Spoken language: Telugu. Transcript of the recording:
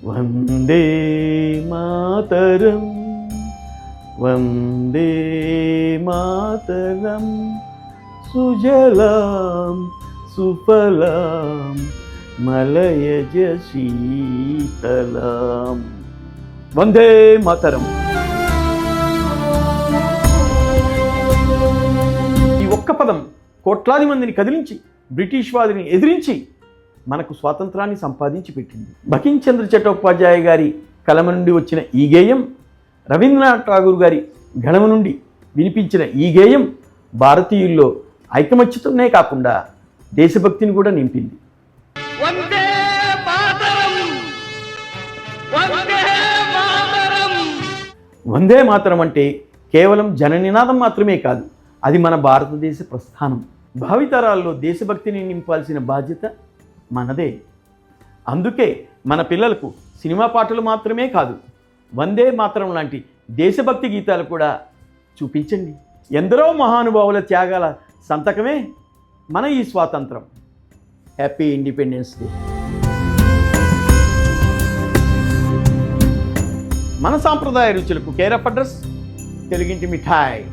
వందే మాతరం వందే మాతరం సుజలాం సుఫలాం మలయజ శీతలాం. వందే మాతరం. ఈ ఒక్క పదం కోట్లాది మందిని కదిలించి బ్రిటిష్ వాదిని ఎదిరించి మనకు స్వాతంత్రాన్ని సంపాదించి పెట్టింది. బకించంద్ర చట్టోపాధ్యాయ గారి కలమ నుండి వచ్చిన ఈ గేయం, రవీంద్రనాథ్ ఠాగూర్ గారి గళం నుండి వినిపించిన ఈ గేయం భారతీయుల్లో ఐకమత్యతోనే కాకుండా దేశభక్తిని కూడా నింపింది. వందే మాతరం వందే మాతరం. వందే మాతరం అంటే కేవలం జననినాదం మాత్రమే కాదు, అది మన భారతదేశ ప్రస్థానం. భావితరాల్లో దేశభక్తిని నింపాల్సిన బాధ్యత మనదే. అందుకే మన పిల్లలకు సినిమా పాటలు మాత్రమే కాదు, వందే మాతరం లాంటి దేశభక్తి గీతాలు కూడా చూపించండి. ఎందరో మహానుభావుల త్యాగాల సంతకమే మన ఈ స్వాతంత్రం. Happy independence day. మన సాంప్రదాయ రుచులకు కేర్ ఆఫ్ అడ్రస్ తెలుగింటి మిఠాయి.